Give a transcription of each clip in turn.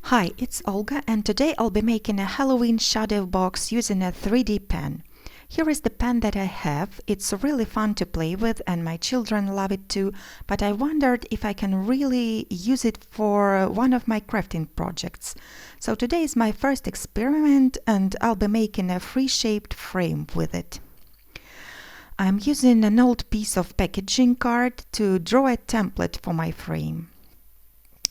Hi, it's Olga, and today I'll be making a Halloween shadow box using a 3D pen. Here is the pen that I have. It's really fun to play with and my children love it too, but I wondered if I can really use it for one of my crafting projects. So today is my first experiment and I'll be making a free-shaped frame with it. I'm using an old piece of packaging card to draw a template for my frame.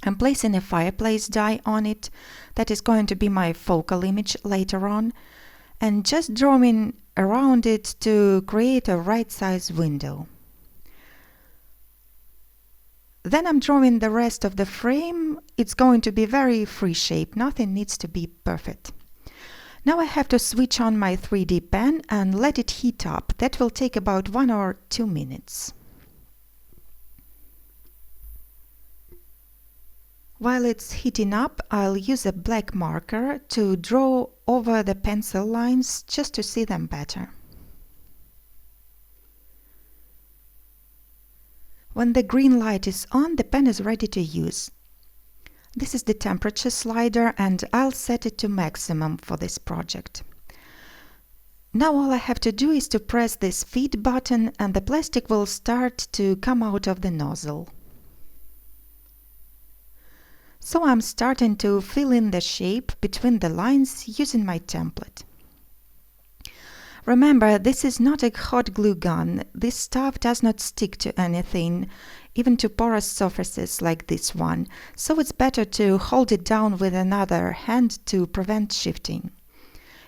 I'm placing a fireplace die on it. That is going to be my focal image later on, and just drawing around it to create a right size window. Then I'm drawing the rest of the frame. It's going to be very free shape, nothing needs to be perfect. Now I have to switch on my 3D pen and let it heat up. That will take about 1 or 2 minutes. While it's heating up, I'll use a black marker to draw over the pencil lines just to see them better. When the green light is on, the pen is ready to use. This is the temperature slider and I'll set it to maximum for this project. Now all I have to do is to press this feed button and the plastic will start to come out of the nozzle. So I'm starting to fill in the shape between the lines using my template. Remember, this is not a hot glue gun. This stuff does not stick to anything, even to porous surfaces like this one, so it's better to hold it down with another hand to prevent shifting.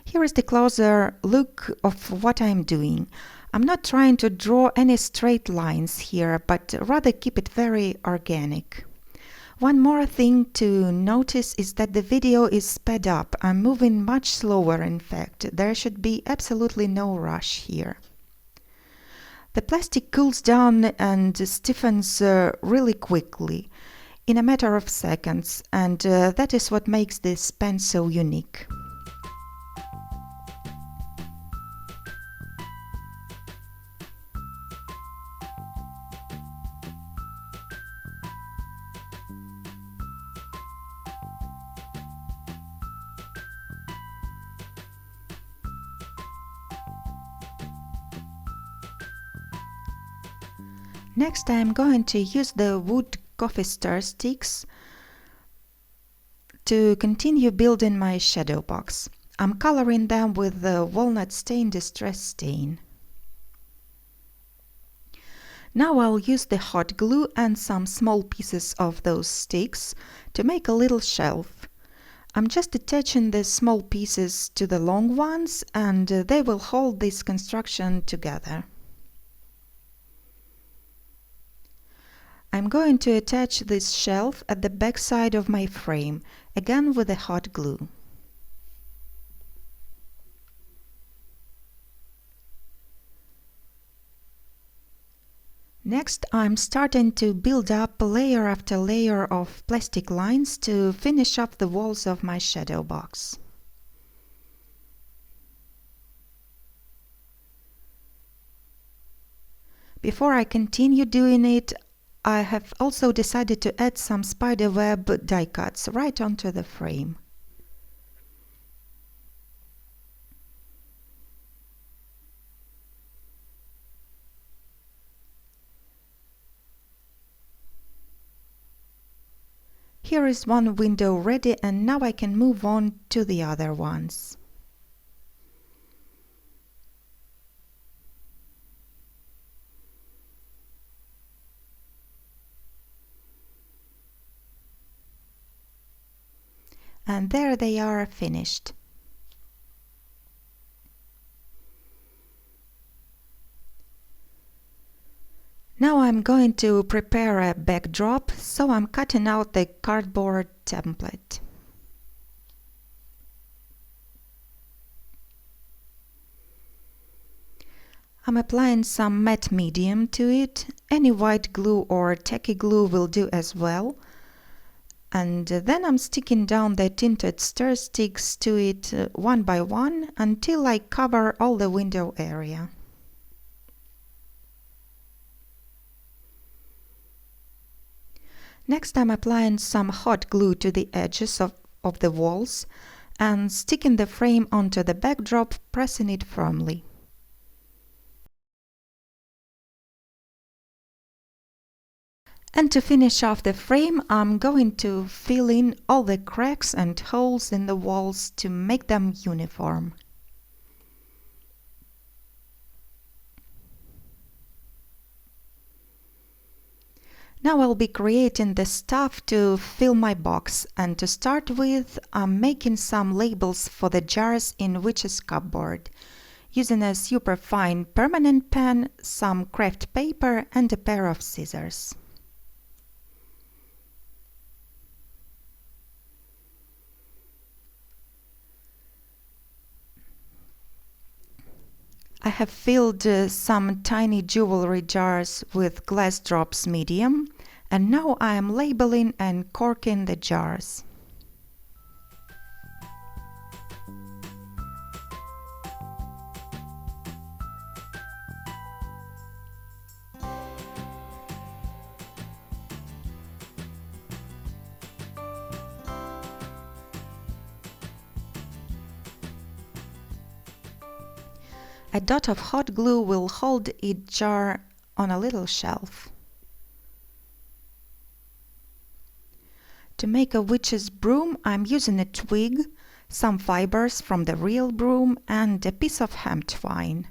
Here is the closer look of what I'm doing. I'm not trying to draw any straight lines here, but rather keep it very organic. One more thing to notice is that the video is sped up. I'm moving much slower, in fact. There should be absolutely no rush here. The plastic cools down and stiffens really quickly, in a matter of seconds, and that is what makes this pen so unique. Next, I am going to use the wood coffee stir sticks to continue building my shadow box. I'm coloring them with the walnut stain distress stain. Now I'll use the hot glue and some small pieces of those sticks to make a little shelf. I'm just attaching the small pieces to the long ones and they will hold this construction together. I'm going to attach this shelf at the back side of my frame, again with the hot glue. Next, I'm starting to build up layer after layer of plastic lines to finish up the walls of my shadow box. Before I continue doing it, I have also decided to add some spiderweb die cuts right onto the frame. Here is one window ready and now I can move on to the other ones. And there they are finished. Now I'm going to prepare a backdrop, so I'm cutting out the cardboard template. I'm applying some matte medium to it. Any white glue or tacky glue will do as well. And then I'm sticking down the tinted stir sticks to it one by one until I cover all the window area. Next, I'm applying some hot glue to the edges of of the walls and sticking the frame onto the backdrop, pressing it firmly. And to finish off the frame, I'm going to fill in all the cracks and holes in the walls to make them uniform. Now I'll be creating the stuff to fill my box, and to start with, I'm making some labels for the jars in Witch's cupboard, using a superfine permanent pen, some craft paper and a pair of scissors. I have filled some tiny jewelry jars with glass drops medium, and now I am labeling and corking the jars. A dot of hot glue will hold each jar on a little shelf. To make a witch's broom, I'm using a twig, some fibers from the real broom, and a piece of hemp twine.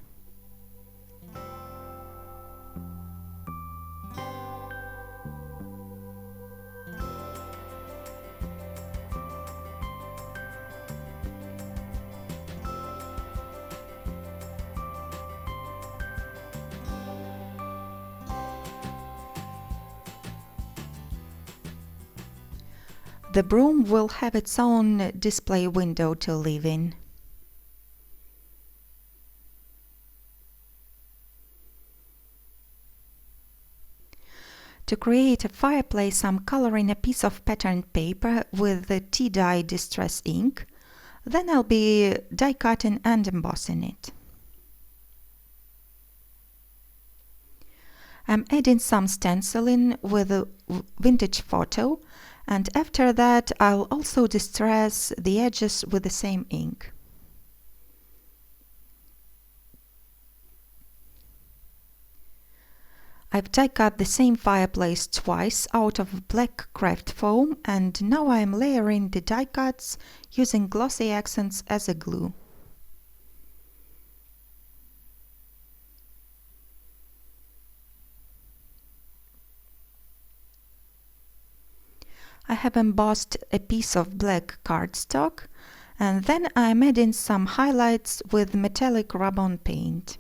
The broom will have its own display window to live in. To create a fireplace, I'm coloring a piece of patterned paper with the tea dye distress ink. Then I'll be die cutting and embossing it. I'm adding some stenciling with a vintage photo, and after that I'll also distress the edges with the same ink. I've die cut the same fireplace twice out of black craft foam, and now I'm layering the die cuts using glossy accents as a glue. I have embossed a piece of black cardstock, and then I'm adding some highlights with metallic rub-on paint.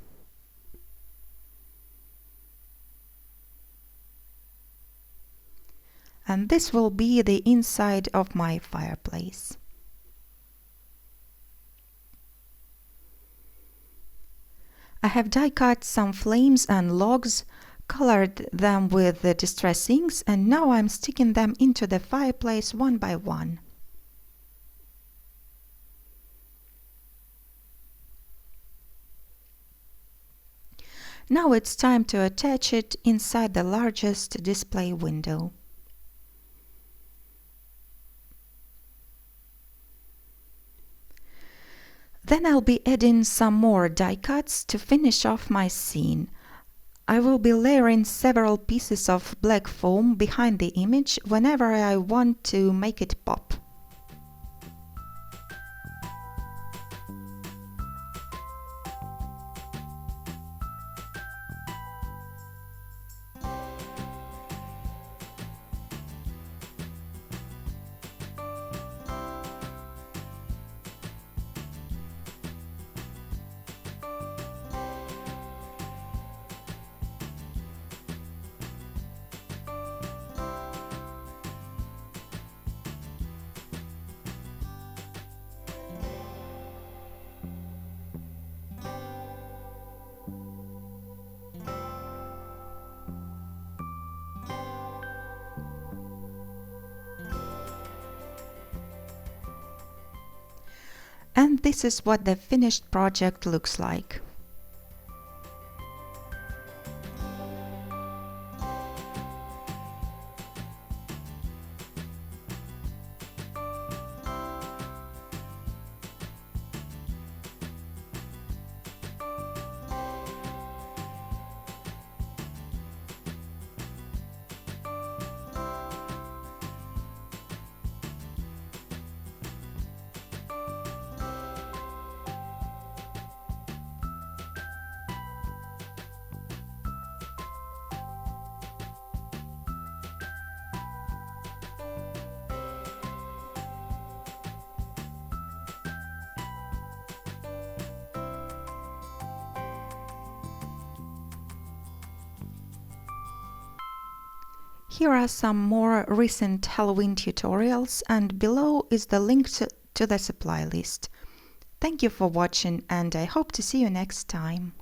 And this will be the inside of my fireplace. I have die cut some flames and logs, colored them with the distress inks, and now I'm sticking them into the fireplace one by one. Now it's time to attach it inside the largest display window. Then I'll be adding some more die cuts to finish off my scene. I will be layering several pieces of black foam behind the image whenever I want to make it pop. And this is what the finished project looks like. Here are some more recent Halloween tutorials, and below is the link to the supply list. Thank you for watching, and I hope to see you next time.